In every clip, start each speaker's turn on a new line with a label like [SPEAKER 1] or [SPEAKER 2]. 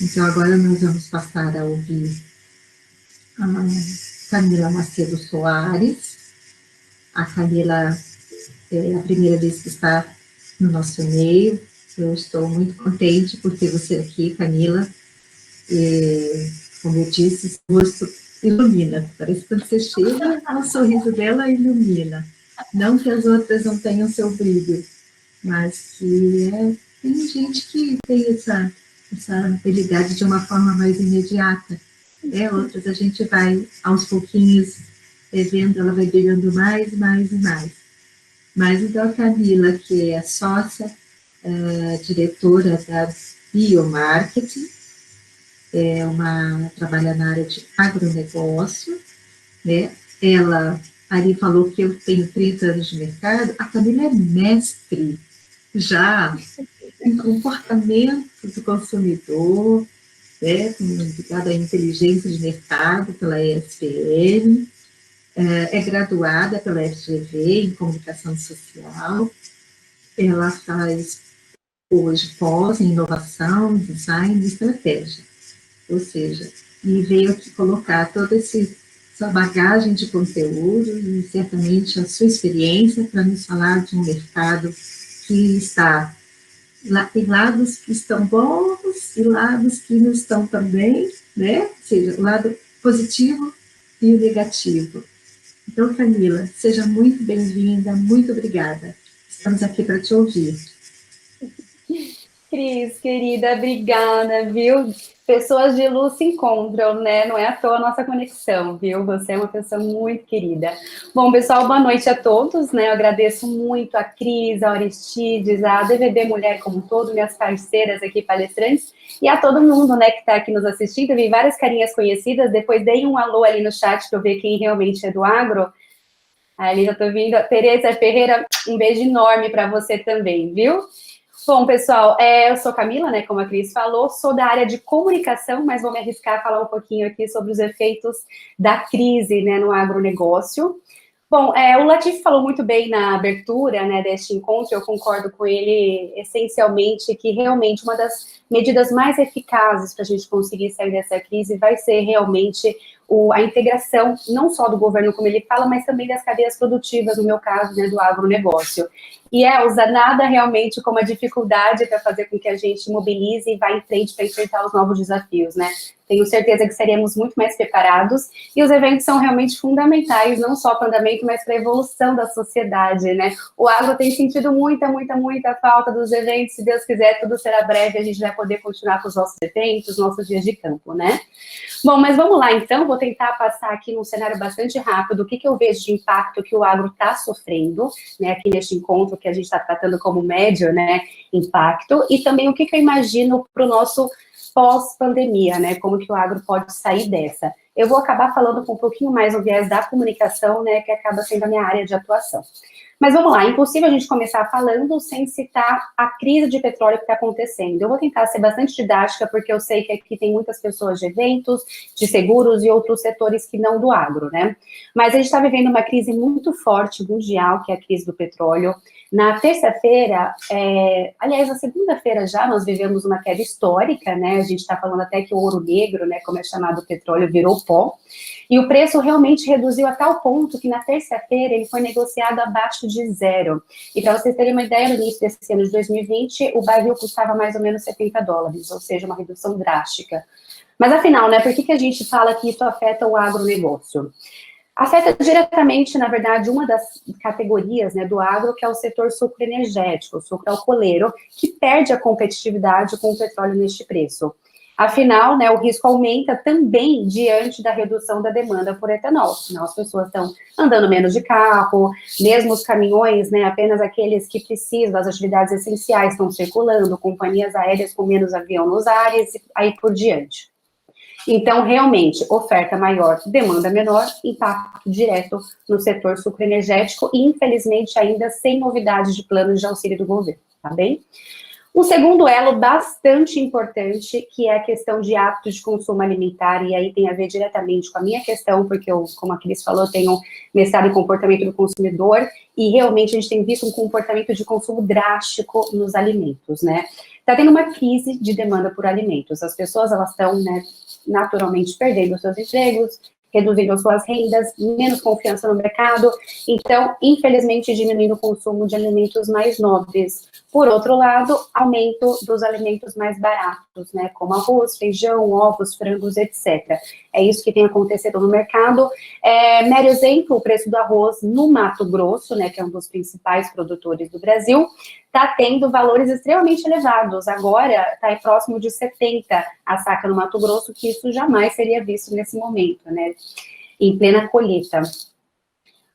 [SPEAKER 1] Então, agora nós vamos passar a ouvir a Camila Macedo Soares. A Camila é a primeira vez que está no nosso meio. Eu estou muito contente por ter você aqui, Camila. E, como eu disse, esse rosto ilumina. Parece que quando você chega, o sorriso dela ilumina. Não que as outras não tenham seu brilho, mas que tem gente que tem essa habilidade de uma forma mais imediata. Outras a gente vai, aos pouquinhos, vendo, ela vai brilhando mais, mais e mais. Mas então a Camila, que é sócia, diretora da Biomarketing, trabalha na área de agronegócio, né? Ela ali falou que eu tenho 30 anos de mercado, a Camila é mestre já em comportamento do consumidor, né, ligada à inteligência de mercado pela ESPM, é graduada pela FGV em comunicação social, ela faz hoje pós em inovação, design e estratégia, ou seja, e veio aqui colocar toda essa bagagem de conteúdo e certamente a sua experiência para nos falar de um mercado que está tem lados que estão bons e lados que não estão tão bem, né? Ou seja, o lado positivo e o negativo. Então, Camila, seja muito bem-vinda, muito obrigada. Estamos aqui para te ouvir.
[SPEAKER 2] Cris, querida, obrigada, viu? Pessoas de luz se encontram, né? Não é à toa a nossa conexão, viu? Você é uma pessoa muito querida. Bom, pessoal, boa noite a todos, né? Eu agradeço muito a Cris, a Aristides, a DVD Mulher como um todo, minhas parceiras aqui, palestrantes, e a todo mundo, né, que está aqui nos assistindo. Eu vi várias carinhas conhecidas, depois dei um alô ali no chat para eu ver quem realmente é do agro. Ali já estou vindo. Tereza Ferreira, um beijo enorme para você também, viu? Bom, pessoal, eu sou Camila, né, como a Cris falou, sou da área de comunicação, mas vou me arriscar a falar um pouquinho aqui sobre os efeitos da crise, né, no agronegócio. Bom, o Latif falou muito bem na abertura, né, deste encontro, eu concordo com ele essencialmente que realmente uma das medidas mais eficazes para a gente conseguir sair dessa crise vai ser realmente a integração, não só do governo, como ele fala, mas também das cadeias produtivas, no meu caso, né, do agronegócio. E usar nada realmente como a dificuldade para fazer com que a gente mobilize e vá em frente para enfrentar os novos desafios, né? Tenho certeza que seremos muito mais preparados e os eventos são realmente fundamentais, não só para o andamento, mas para a evolução da sociedade, né? O agro tem sentido muita falta dos eventos, se Deus quiser, tudo será breve, a gente vai poder continuar com os nossos eventos, nossos dias de campo, né? Bom, mas vamos lá então, vou tentar passar aqui num cenário bastante rápido o que eu vejo de impacto que o agro está sofrendo, né, aqui neste encontro que a gente está tratando como médio, né, impacto, e também o que eu imagino para o nosso pós-pandemia, né, como que o agro pode sair dessa. Eu vou acabar falando com um pouquinho mais o viés da comunicação, né, que acaba sendo a minha área de atuação. Mas vamos lá, é impossível a gente começar falando sem citar a crise de petróleo que está acontecendo. Eu vou tentar ser bastante didática, porque eu sei que aqui tem muitas pessoas de eventos, de seguros e outros setores que não do agro, né? Mas a gente está vivendo uma crise muito forte mundial, que é a crise do petróleo. Na terça-feira, aliás, na segunda-feira já, nós vivemos uma queda histórica, né? A gente está falando até que o ouro negro, né, como é chamado o petróleo, virou pó. E o preço realmente reduziu a tal ponto que na terça-feira ele foi negociado abaixo de zero. E para vocês terem uma ideia, no início desse ano de 2020, o barril custava mais ou menos $70, ou seja, uma redução drástica. Mas afinal, né, por que a gente fala que isso afeta o agronegócio? Afeta diretamente, na verdade, uma das categorias, né, do agro, que é o setor sucroenergético, o sucroalcooleiro, que perde a competitividade com o petróleo neste preço. Afinal, né, o risco aumenta também diante da redução da demanda por etanol. Afinal, as pessoas estão andando menos de carro, mesmo os caminhões, né, apenas aqueles que precisam das atividades essenciais estão circulando, companhias aéreas com menos avião nos ares, e aí por diante. Então, realmente, oferta maior, demanda menor, impacto direto no setor sucroenergético e, infelizmente, ainda sem novidades de planos de auxílio do governo, tá bem? Um segundo elo bastante importante, que é a questão de hábito de consumo alimentar, e aí tem a ver diretamente com a minha questão, porque eu, como a Cris falou, tenho mestrado em comportamento do consumidor, e realmente a gente tem visto um comportamento de consumo drástico nos alimentos, né? Está tendo uma crise de demanda por alimentos. As pessoas, elas estão, né, naturalmente perdendo seus empregos, reduzindo as suas rendas, menos confiança no mercado, então, infelizmente, diminuindo o consumo de alimentos mais nobres. Por outro lado, aumento dos alimentos mais baratos, né, como arroz, feijão, ovos, frangos, etc. É isso que tem acontecido no mercado. Mero exemplo, o preço do arroz no Mato Grosso, né, que é um dos principais produtores do Brasil, está tendo valores extremamente elevados. Agora está próximo de 70 a saca no Mato Grosso, que isso jamais seria visto nesse momento, né, em plena colheita.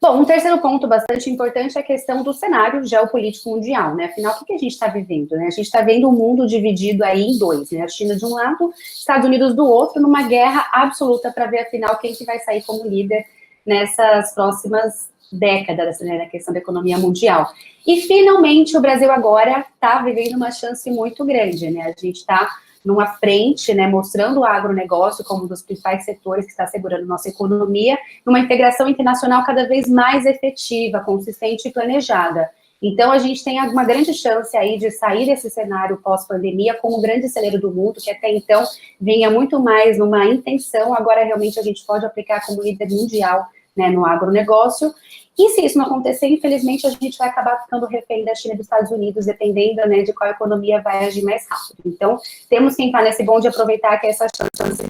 [SPEAKER 2] Bom, um terceiro ponto bastante importante é a questão do cenário geopolítico mundial, né? Afinal, o que a gente está vivendo, né? A gente está vendo um mundo dividido aí em dois, né? A China de um lado, Estados Unidos do outro, numa guerra absoluta para ver, afinal, quem que vai sair como líder nessas próximas décadas, né, na questão da economia mundial. E, finalmente, o Brasil agora está vivendo uma chance muito grande, né? A gente está numa frente, né, mostrando o agronegócio como um dos principais setores que está segurando nossa economia, numa integração internacional cada vez mais efetiva, consistente e planejada. Então, a gente tem uma grande chance aí de sair desse cenário pós-pandemia como o grande celeiro do mundo, que até então vinha muito mais numa intenção, agora realmente a gente pode aplicar como líder mundial, né, no agronegócio. E se isso não acontecer, infelizmente, a gente vai acabar ficando refém da China e dos Estados Unidos, dependendo, né, de qual economia vai agir mais rápido. Então, temos que entrar nesse bonde e aproveitar que essa chance é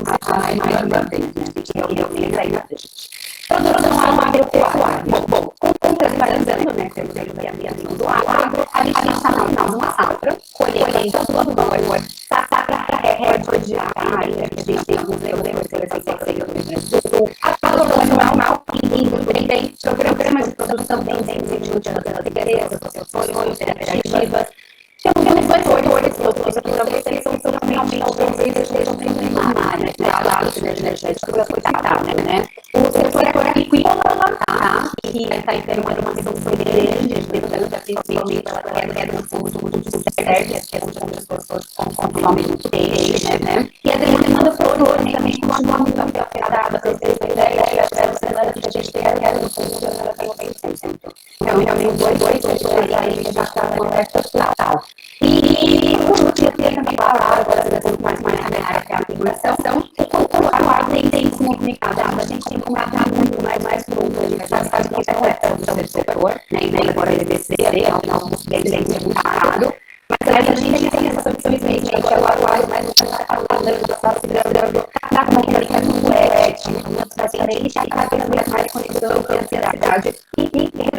[SPEAKER 2] maior também, né, que realmente sair na frente. Produção agropecuária. Bom, contextualizando, né, temos aí a minha do agro, a gente está no final de uma safra, colhendo todo o safra recorde, aí a gente tem alguns problemas que a produção normal, tem programas de produção tendência de outras empresas, associações, cooperativas. Temos dois setores que eu trouxe aqui para vocês, são realmente talvez estejam sendo primários, né, lá do energético que foi citado, né? O setor agrícola, que está enfrentando uma redução grande, principalmente pela queda do consumo de cervejas, que é onde as pessoas consomem muito peixe, né? E a demanda por hoje também continua muito afetada, para vocês terem ideia, a gente tem a queda do consumo, ela tem 100%. Então, realmente, dois setores aí já está uma oferta total. E, por último, eu queria também falar agora, mais na área que é a regulação, o agro tem se movimentado, a gente tem comentado muito mais produtos, mas a gente tem do setor, né, agora ele descer, alguns deles é muito caro, mas a gente tem essa simplesmente, agora mais falando da comunicação muito ética, a gente está cada vez mais conectando com a ansiedade e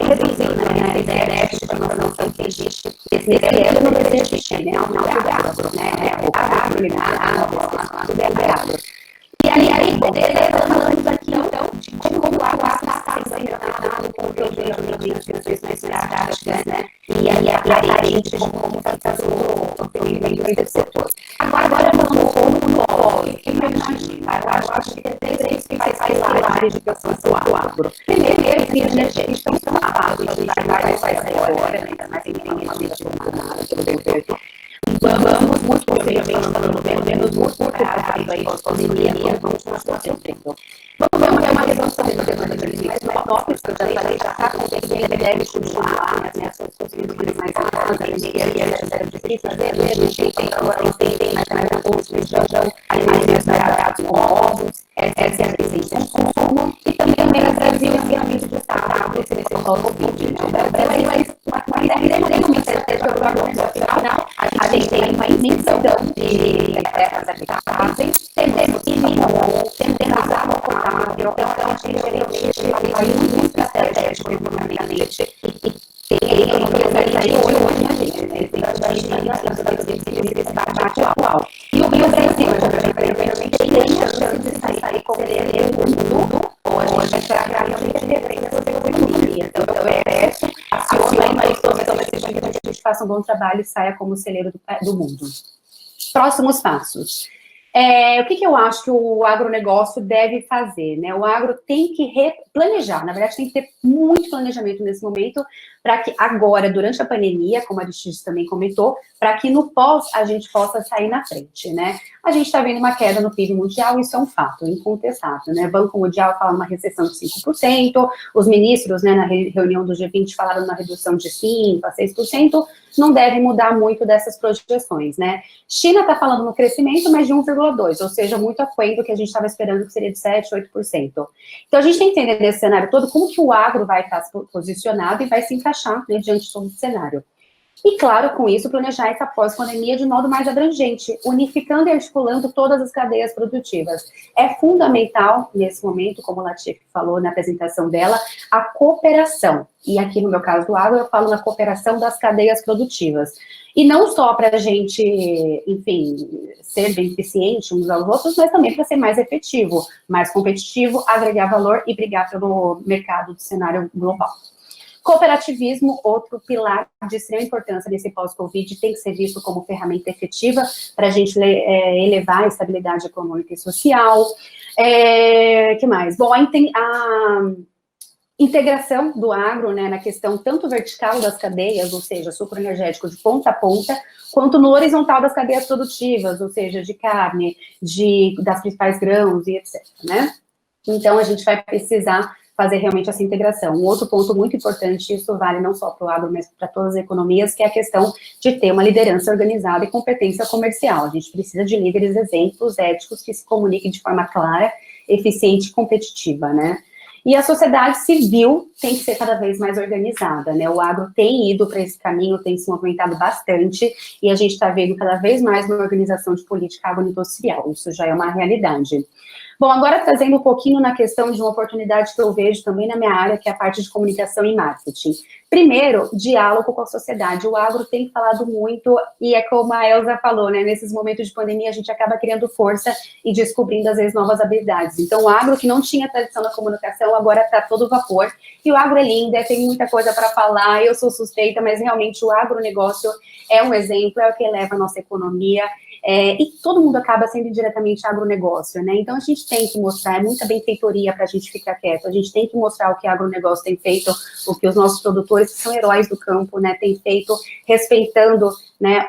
[SPEAKER 2] reduzindo, né, a ideia de informação que existe nesse elo não existe, né, não é agro, né, o agro, tudo é agro. E aí, falamos aqui, então, de como o agro está sendo com o projeto de instituições práticas, né, e aí aparente de como está sendo o desenvolvimento desse setor. Agora vamos no óleo, que eu acho que tem três principais pilares de pessoas do agro. Primeiro, crise energética, então, a base de vai sair agora, né, ainda mais em uma medida pelo governo. Vamos muito possivelmente, pelo menos muito por prazo aí, pós-pandemia, vamos mostrar seu tempo. Vamos ver uma redução da demanda de alimentos mais tópicos, que eu já falei, já está acontecendo, deve continuar, né, as pessoas conseguindo mais alta, e a gente deve fazer, a gente tem agora, tem mais arroz, feijão, alimentos baratos com ovos, essa é a presença de consumo, e também no Brasil, realmente destacado esse Covid, né, o Brasil tem uma estratégia agroambiental, a gente tem uma imensidão de terras habitáveis, temos água potável, então a gente realmente vai muito estratégico economicamente e tem economias aí hoje, a gente tem esse debate atual. E o Brasil, tem a chance de sair como celeiro do mundo, hoje para realmente representar a sua economia. Então, aciona aí toda que a gente faça um bom trabalho e saia como celeiro do mundo. Próximos passos. O que eu acho que o agronegócio deve fazer, né? O agro tem que planejar, na verdade tem que ter muito planejamento nesse momento, para que agora, durante a pandemia, como a Aristides também comentou, para que no pós a gente possa sair na frente, né? A gente está vendo uma queda no PIB mundial, isso é um fato, incontestável, né? O Banco Mundial fala uma recessão de 5%, os ministros, né, na reunião do G20 falaram uma redução de 5% a 6%, não deve mudar muito dessas projeções, né? China está falando no crescimento, mas de 1,2%, ou seja, muito aquém do que a gente estava esperando, que seria de 7%, 8%. Então, a gente tem que entender nesse cenário todo como que o agro vai estar posicionado e vai se encaixar, né, diante de todo o cenário. E, claro, com isso, planejar essa pós-pandemia de modo mais abrangente, unificando e articulando todas as cadeias produtivas. É fundamental, nesse momento, como a Latif falou na apresentação dela, a cooperação. E aqui, no meu caso do agro, eu falo na cooperação das cadeias produtivas. E não só para a gente, enfim, ser beneficiente uns aos outros, mas também para ser mais efetivo, mais competitivo, agregar valor e brigar pelo mercado do cenário global. Cooperativismo, outro pilar de extrema importância nesse pós-Covid, tem que ser visto como ferramenta efetiva para a gente elevar a estabilidade econômica e social. Que mais? Bom, a integração do agro, né, na questão tanto vertical das cadeias, ou seja, sucro energético de ponta a ponta, quanto no horizontal das cadeias produtivas, ou seja, de carne, das principais grãos e etc, né? Então, a gente vai precisar fazer realmente essa integração. Um outro ponto muito importante, isso vale não só para o agro, mas para todas as economias, que é a questão de ter uma liderança organizada e competência comercial. A gente precisa de líderes exemplos, éticos, que se comuniquem de forma clara, eficiente e competitiva, né? E a sociedade civil tem que ser cada vez mais organizada, né? O agro tem ido para esse caminho, tem se movimentado bastante, e a gente está vendo cada vez mais uma organização de política agroindustrial. Isso já é uma realidade. Bom, agora trazendo um pouquinho na questão de uma oportunidade que eu vejo também na minha área, que é a parte de comunicação e marketing. Primeiro, diálogo com a sociedade. O agro tem falado muito, e é como a Elza falou, né? Nesses momentos de pandemia, a gente acaba criando força e descobrindo, às vezes, novas habilidades. Então, o agro, que não tinha tradição na comunicação, agora está todo vapor. E o agro é lindo, tem muita coisa para falar, eu sou suspeita, mas realmente o agronegócio é um exemplo, é o que eleva a nossa economia. E todo mundo acaba sendo diretamente agronegócio, né? Então, a gente tem que mostrar, é muita benfeitoria para a gente ficar quieto, a gente tem que mostrar o que o agronegócio tem feito, o que os nossos produtores, que são heróis do campo, né, têm feito, respeitando, né,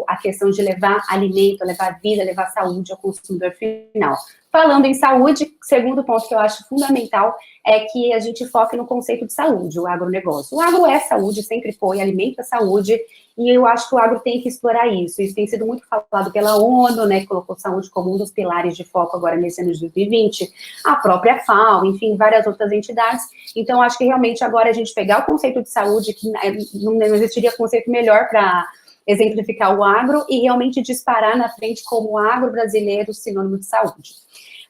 [SPEAKER 2] a questão de levar alimento, levar vida, levar saúde ao consumidor final. Falando em saúde, segundo ponto que eu acho fundamental é que a gente foque no conceito de saúde, o agronegócio. O agro é saúde, sempre foi, alimenta a saúde, e eu acho que o agro tem que explorar isso. Isso tem sido muito falado pela ONU, né, que colocou saúde como um dos pilares de foco agora nesse ano de 2020, a própria FAO, enfim, várias outras entidades. Então, acho que realmente agora a gente pegar o conceito de saúde, que não existiria conceito melhor para exemplificar o agro, e realmente disparar na frente como o agro brasileiro sinônimo de saúde.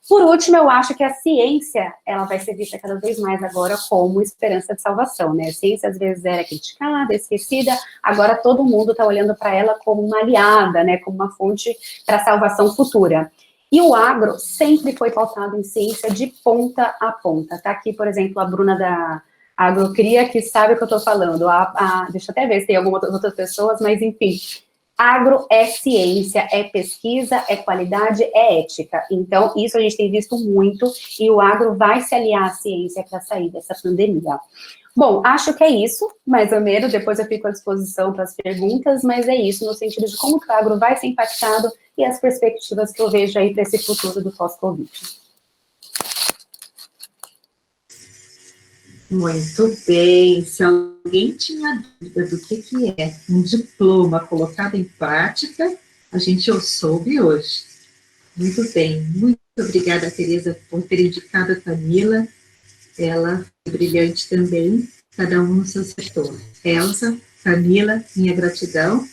[SPEAKER 2] Por último, eu acho que a ciência, ela vai ser vista cada vez mais agora como esperança de salvação, né? A ciência, às vezes, era criticada, esquecida, agora todo mundo está olhando para ela como uma aliada, né? Como uma fonte para salvação futura. E o agro sempre foi pautado em ciência de ponta a ponta. Tá aqui, por exemplo, a Bruna da Agrocria, que sabe o que eu estou falando. Deixa eu até ver se tem algumas outras pessoas, mas enfim... Agro é ciência, é pesquisa, é qualidade, é ética. Então, isso a gente tem visto muito, e o agro vai se aliar à ciência para sair dessa pandemia. Bom, acho que é isso, mais ou menos, depois eu fico à disposição para as perguntas, mas é isso, no sentido de como o agro vai ser impactado e as perspectivas que eu vejo aí para esse futuro do pós-Covid.
[SPEAKER 1] Muito bem. Se alguém tinha dúvida do que é um diploma colocado em prática, a gente o soube hoje. Muito bem. Muito obrigada, Tereza, por ter indicado a Camila. Ela é brilhante também, cada um no seu setor. Elza, Camila, minha gratidão.